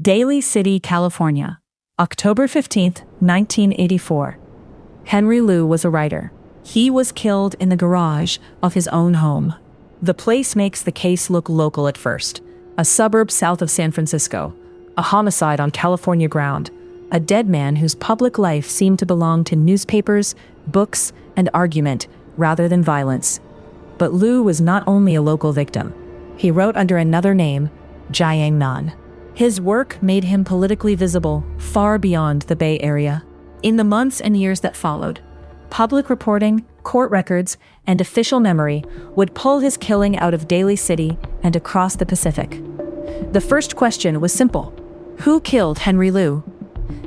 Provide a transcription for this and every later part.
Daly City, California, October 15, 1984. Henry Liu was a writer. He was killed in the garage of his own home. The place makes the case look local at first. A suburb south of San Francisco. A homicide on California ground. A dead man whose public life seemed to belong to newspapers, books, and argument rather than violence. But Liu was not only a local victim. He wrote under another name, Chiang Nan. His work made him politically visible far beyond the Bay Area. In the months and years that followed, public reporting, court records, and official memory would pull his killing out of Daly City and across the Pacific. The first question was simple. Who killed Henry Liu?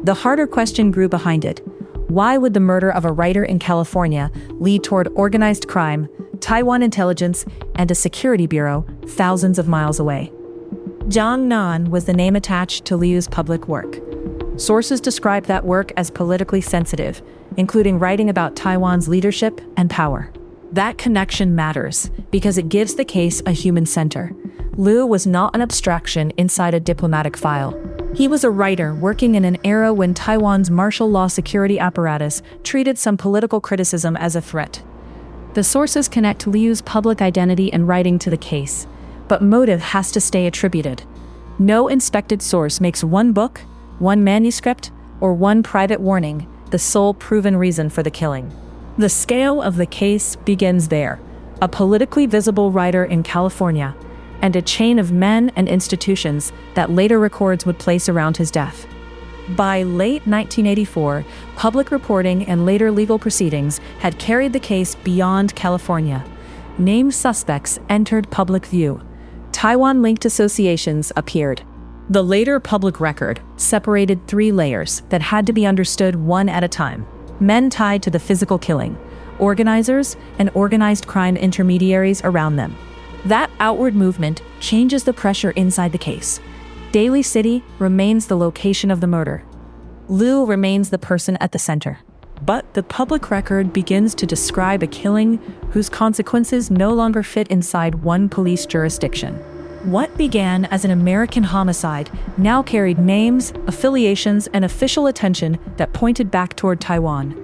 The harder question grew behind it. Why would the murder of a writer in California lead toward organized crime, Taiwan intelligence, and a security bureau thousands of miles away? Chiang Nan was the name attached to Liu's public work. Sources describe that work as politically sensitive, including writing about Taiwan's leadership and power. That connection matters because it gives the case a human center. Liu was not an abstraction inside a diplomatic file. He was a writer working in an era when Taiwan's martial law security apparatus treated some political criticism as a threat. The sources connect Liu's public identity and writing to the case, but motive has to stay attributed. No inspected source makes one book, one manuscript, or one private warning the sole proven reason for the killing. The scale of the case begins there. A politically visible writer in California, and a chain of men and institutions that later records would place around his death. By late 1984, public reporting and later legal proceedings had carried the case beyond California. Named suspects entered public view. Taiwan-linked associations appeared. The later public record separated three layers that had to be understood one at a time. Men tied to the physical killing, organizers, and organized crime intermediaries around them. That outward movement changes the pressure inside the case. Daly City remains the location of the murder. Liu remains the person at the center. But the public record begins to describe a killing whose consequences no longer fit inside one police jurisdiction. What began as an American homicide now carried names, affiliations, and official attention that pointed back toward Taiwan.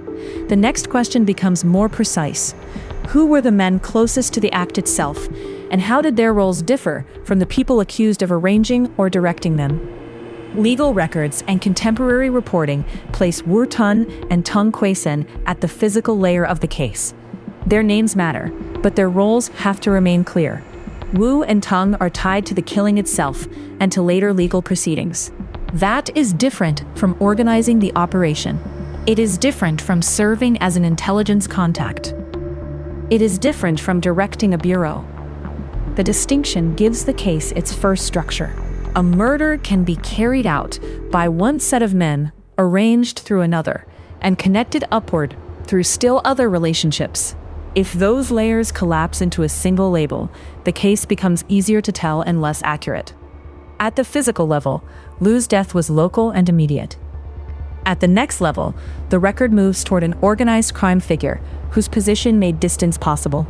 The next question becomes more precise. Who were the men closest to the act itself, and how did their roles differ from the people accused of arranging or directing them? Legal records and contemporary reporting place Wu Tun and Tung Kwei-sen at the physical layer of the case. Their names matter, but their roles have to remain clear. Wu and Tung are tied to the killing itself and to later legal proceedings. That is different from organizing the operation. It is different from serving as an intelligence contact. It is different from directing a bureau. The distinction gives the case its first structure. A murder can be carried out by one set of men, arranged through another, and connected upward through still other relationships. If those layers collapse into a single label, the case becomes easier to tell and less accurate. At the physical level, Liu's death was local and immediate. At the next level, the record moves toward an organized crime figure whose position made distance possible.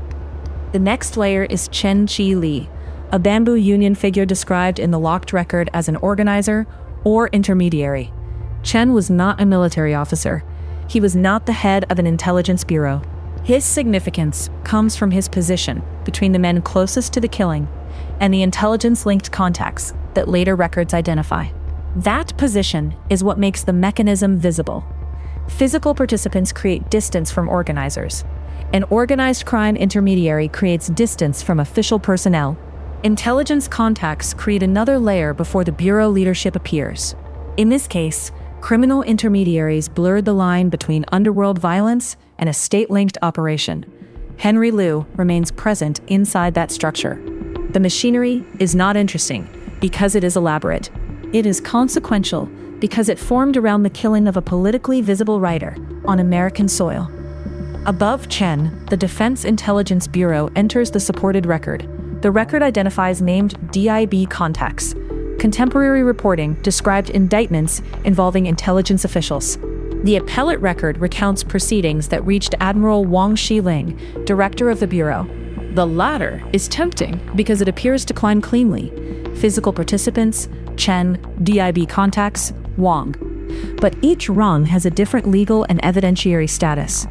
The next layer is Chen Chi-li, a bamboo union figure described in the locked record as an organizer or intermediary. Chen was not a military officer. He was not the head of an intelligence bureau. His significance comes from his position between the men closest to the killing and the intelligence-linked contacts that later records identify. That position is what makes the mechanism visible. Physical participants create distance from organizers. An organized crime intermediary creates distance from official personnel. Intelligence contacts create another layer before the bureau leadership appears. In this case, criminal intermediaries blurred the line between underworld violence and a state-linked operation. Henry Liu remains present inside that structure. The machinery is not interesting because it is elaborate. It is consequential because it formed around the killing of a politically visible writer on American soil. Above Chen, the Defense Intelligence Bureau enters the supported record. The record identifies named DIB contacts. Contemporary reporting described indictments involving intelligence officials. The appellate record recounts proceedings that reached Admiral Wong Hsi-ling, director of the Bureau. The latter is tempting because it appears to climb cleanly. Physical participants, Chen, DIB contacts, Wong. But each rung has a different legal and evidentiary status.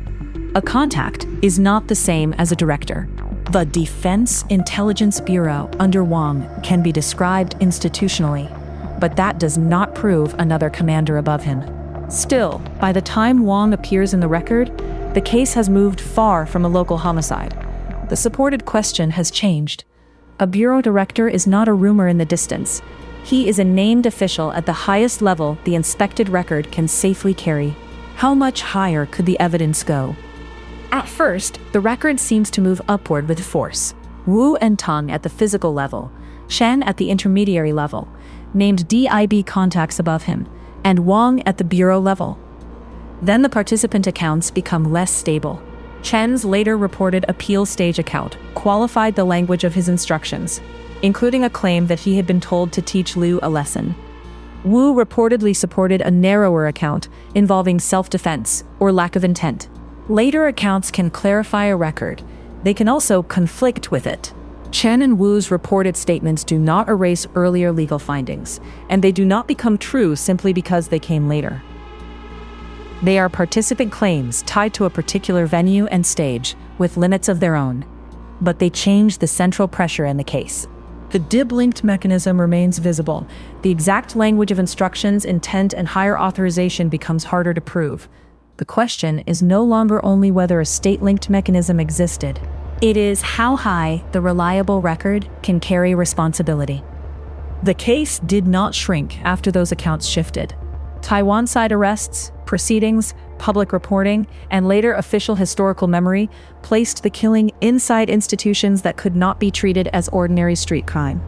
A contact is not the same as a director. The Defense Intelligence Bureau under Wong can be described institutionally, but that does not prove another commander above him. Still, by the time Wong appears in the record, the case has moved far from a local homicide. The supported question has changed. A bureau director is not a rumor in the distance. He is a named official at the highest level the inspected record can safely carry. How much higher could the evidence go? At first, the record seems to move upward with force. Wu and Tang at the physical level, Shen at the intermediary level, named DIB contacts above him, and Wong at the bureau level. Then the participant accounts become less stable. Chen's later reported appeal stage account qualified the language of his instructions, including a claim that he had been told to teach Liu a lesson. Wu reportedly supported a narrower account involving self-defense or lack of intent. Later accounts can clarify a record. They can also conflict with it. Chen and Wu's reported statements do not erase earlier legal findings, and they do not become true simply because they came later. They are participant claims tied to a particular venue and stage, with limits of their own. But they change the central pressure in the case. The DIB-linked mechanism remains visible. The exact language of instructions, intent, and higher authorization becomes harder to prove. The question is no longer only whether a state-linked mechanism existed. It is how high the reliable record can carry responsibility. The case did not shrink after those accounts shifted. Taiwan side arrests, proceedings, public reporting, and later official historical memory placed the killing inside institutions that could not be treated as ordinary street crime.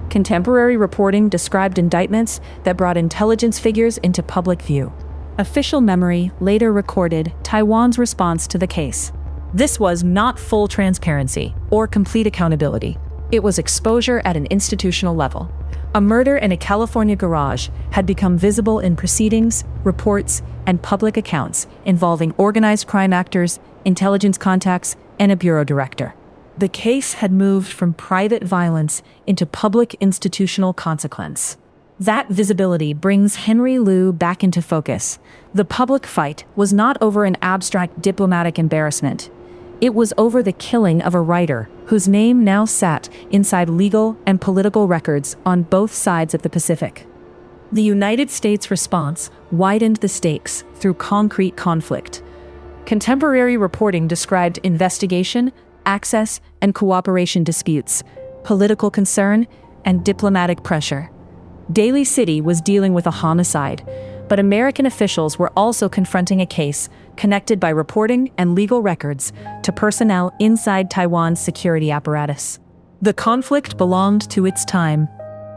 Contemporary reporting described indictments that brought intelligence figures into public view. Official memory later recorded Taiwan's response to the case. This was not full transparency or complete accountability. It was exposure at an institutional level. A murder in a California garage had become visible in proceedings, reports, and public accounts involving organized crime actors, intelligence contacts, and a bureau director. The case had moved from private violence into public institutional consequence. That visibility brings Henry Liu back into focus. The public fight was not over an abstract diplomatic embarrassment. It was over the killing of a writer whose name now sat inside legal and political records on both sides of the Pacific. The United States response widened the stakes through concrete conflict. Contemporary reporting described investigation, access, and cooperation disputes, political concern, and diplomatic pressure. Daly City was dealing with a homicide, but American officials were also confronting a case connected by reporting and legal records to personnel inside Taiwan's security apparatus. The conflict belonged to its time.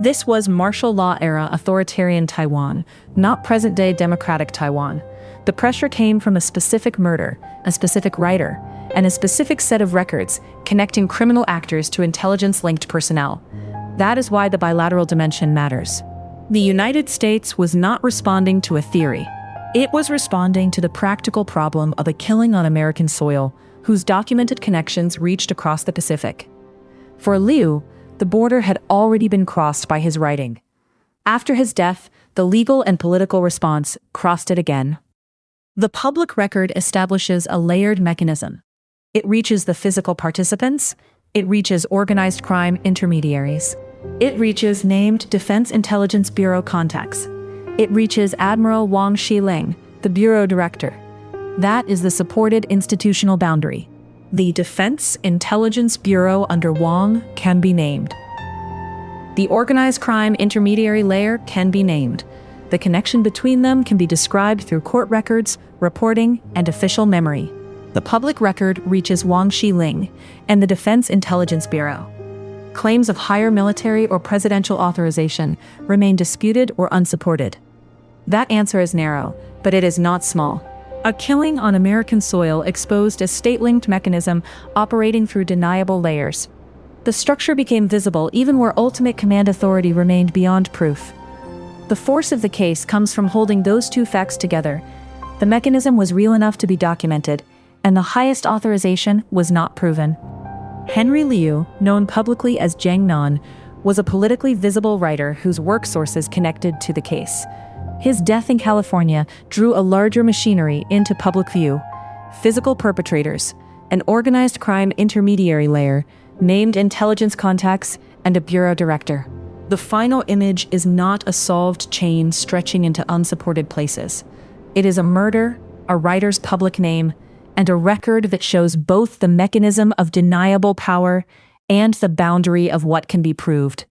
This was martial law-era authoritarian Taiwan, not present-day democratic Taiwan. The pressure came from a specific murder, a specific writer, and a specific set of records connecting criminal actors to intelligence-linked personnel. That is why the bilateral dimension matters. The United States was not responding to a theory. It was responding to the practical problem of a killing on American soil, whose documented connections reached across the Pacific. For Liu, the border had already been crossed by his writing. After his death, the legal and political response crossed it again. The public record establishes a layered mechanism. It reaches the physical participants, it reaches organized crime intermediaries. It reaches named Defense Intelligence Bureau contacts. It reaches Admiral Wong Hsi-ling, the bureau director. That is the supported institutional boundary. The Defense Intelligence Bureau under Wong can be named. The organized crime intermediary layer can be named. The connection between them can be described through court records, reporting, and official memory. The public record reaches Wong Hsi-ling and the Defense Intelligence Bureau. Claims of higher military or presidential authorization remain disputed or unsupported. That answer is narrow, but it is not small. A killing on American soil exposed a state-linked mechanism operating through deniable layers. The structure became visible even where ultimate command authority remained beyond proof. The force of the case comes from holding those two facts together. The mechanism was real enough to be documented, and the highest authorization was not proven. Henry Liu, known publicly as Chiang Nan, was a politically visible writer whose work sources connected to the case. His death in California drew a larger machinery into public view: physical perpetrators, an organized crime intermediary layer, named intelligence contacts, and a bureau director. The final image is not a solved chain stretching into unsupported places. It is a murder, a writer's public name, and a record that shows both the mechanism of deniable power and the boundary of what can be proved.